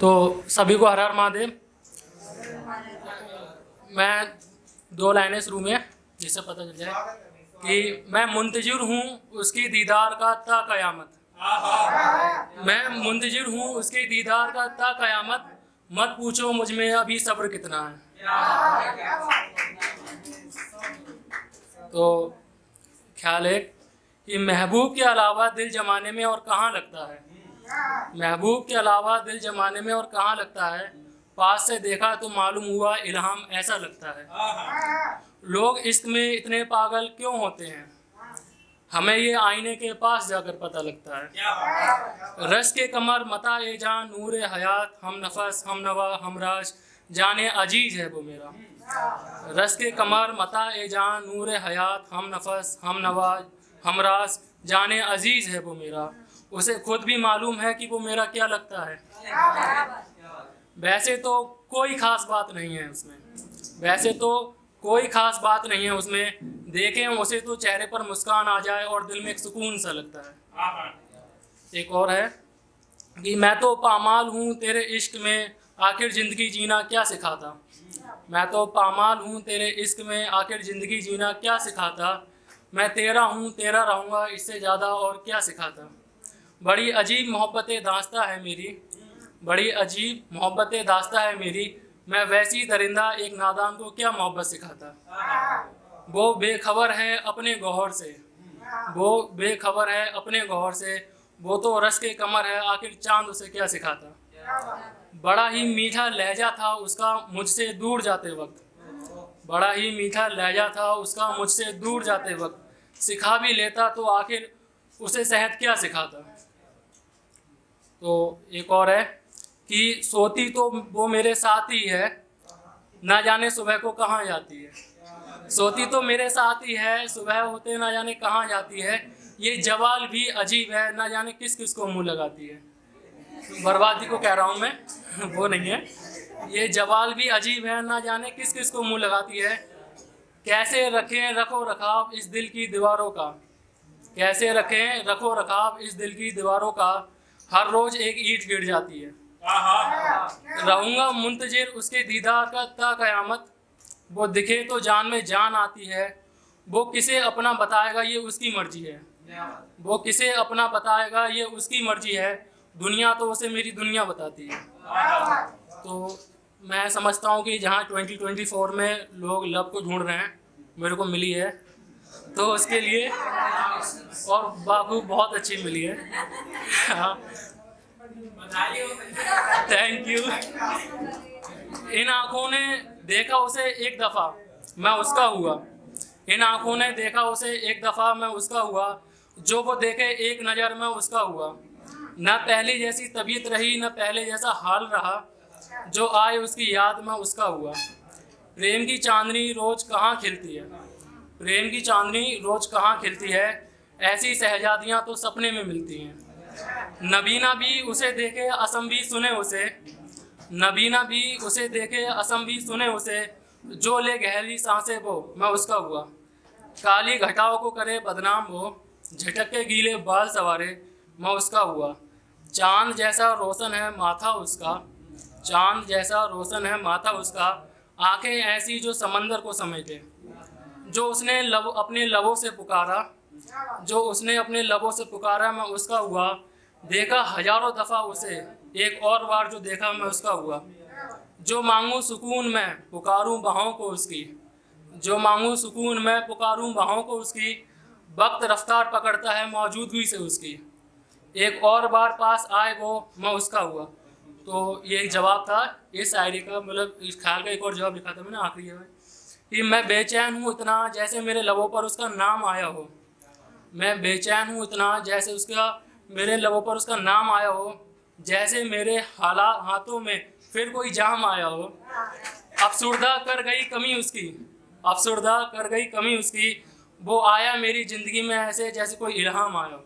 तो सभी को हर हर महादेव। मैं 2 लाइनें शुरू में जिससे पता चल जाए कि मैं मुंतजिर हूँ उसकी दीदार का ता क़यामत। मैं मुंतजिर हूँ उसके दीदार का ता क़यामत। मत पूछो मुझ में अभी सब्र कितना है। तो ख्याल है कि महबूब के अलावा दिल जमाने में और कहाँ लगता है। महबूब के अलावा दिल जमाने में और कहाँ लगता है। पास से देखा तो मालूम हुआ इल्हाम ऐसा लगता है। लोग इश्क में इतने पागल क्यों होते हैं, हमें ये आईने के पास जाकर पता लगता है। रश के कमर मता ए जान नूर हयात, हम नफस हम नवा हमराज जाने अजीज है वो मेरा। रश के कमर मता ए जान नूर हयात, हम नफस हम नवा हमराज जाने अजीज है वो मेरा। उसे खुद भी मालूम है कि वो मेरा क्या लगता है। वैसे तो कोई ख़ास बात नहीं है उसमें, वैसे तो कोई ख़ास बात नहीं है उसमें। देखें उसे तो चेहरे पर मुस्कान आ जाए और दिल में एक सुकून सा लगता है। एक और है कि मैं तो पामाल हूँ तेरे इश्क में, आखिर ज़िंदगी जीना क्या सिखाता। मैं तो पामाल हूँ तेरे इश्क में, आखिर ज़िंदगी जीना क्या सिखाता। मैं तेरा हूँ तेरा रहूँगा, इससे ज़्यादा और क्या सिखाता। बड़ी अजीब मोहब्बतें दास्ता है मेरी, बड़ी अजीब मोहब्बतें दास्ता है मेरी। मैं वैसी दरिंदा एक नादान को क्या मोहब्बत सिखाता। वो बेखबर है अपने गौहर से, वो बेखबर है अपने गौहर से। वो तो रश के कमर है, आखिर चांद उसे क्या सिखाता। बड़ा ही मीठा लहजा था उसका मुझसे दूर जाते वक्त, बड़ा ही मीठा लहजा था उसका मुझसे दूर जाते वक्त। सिखा भी लेता तो आखिर उसे सेहत क्या सिखाता। तो एक और है कि सोती तो वो मेरे साथ ही है, ना जाने सुबह को कहाँ जाती है। सोती तो मेरे साथ ही है, सुबह होते ना जाने कहाँ जाती है। ये जवाल भी अजीब है, ना जाने किस किस को मुँह लगाती है। बर्बादी को कह रहा हूँ मैं, वो नहीं है। ये जवाल भी अजीब है, ना जाने किस किस को मुँह लगाती है। कैसे रखें रखो रखाव इस दिल की दीवारों का, कैसे रखें रखो रखाव इस दिल की दीवारों का। हर रोज़ एक ईंट गिर जाती है। रहूँगा मुंतजिर उसके दीदार का ता क़यामत। वो दिखे तो जान में जान आती है। वो किसे अपना बताएगा ये उसकी मर्जी है, वो किसे अपना बताएगा ये उसकी मर्जी है। दुनिया तो उसे मेरी दुनिया बताती है। तो मैं समझता हूँ कि जहाँ 2024 में लोग लव को ढूंढ रहे हैं, मेरे को मिली है, तो उसके लिए और बाबू बहुत अच्छी मिली है। हाँ, थैंक यू। इन आँखों ने देखा उसे एक दफ़ा मैं उसका हुआ, इन आँखों ने देखा उसे एक दफ़ा मैं उसका हुआ। जो वो देखे एक नज़र में उसका हुआ। न पहले जैसी तबीयत रही न पहले जैसा हाल रहा, जो आए उसकी याद में उसका हुआ। प्रेम की चांदनी रोज़ कहाँ खिलती है, प्रेम की चांदनी रोज़ कहाँ खिलती है। ऐसी शहजादियाँ तो सपने में मिलती हैं। नबीना भी उसे देखे असम भी सुने उसे, नबीना भी उसे देखे असम भी सुने उसे। जो ले गहरी सांसें वो मैं उसका हुआ। काली घटाओं को करे बदनाम वो, झटक के गीले बाल सवारे मैं उसका हुआ। चांद जैसा रोशन है माथा उसका, चांद जैसा रोशन है माथा उसका। आंखें ऐसी जो समंदर को समेटे। जो उसने अपने लबों से पुकारा, जो उसने अपने लबों से पुकारा मैं उसका हुआ। देखा हजारों दफ़ा उसे, एक और बार जो देखा मैं उसका हुआ। जो मांगूँ सुकून मैं पुकारूँ बाहों को उसकी, जो मांगूँ सुकून मैं पुकारूँ बाहों को उसकी। वक्त रफ्तार पकड़ता है मौजूदगी से उसकी, एक और बार पास आए वो मैं उसका हुआ। तो ये एक जवाब था इस शायरी का, मतलब इस ख्याल का एक और जवाब लिखा था मैंने आखिरी में कि मैं बेचैन हूँ इतना जैसे मेरे लबों पर उसका नाम आया हो। मैं बेचैन हूँ इतना जैसे उसका मेरे लबों पर उसका नाम आया हो। जैसे मेरे हाथों में फिर कोई जाम आया हो। अफसुर्दा कर गई कमी उसकी, अफसुर्दा कर गई कमी उसकी। वो आया मेरी ज़िंदगी में ऐसे जैसे कोई इल्हाम आया हो।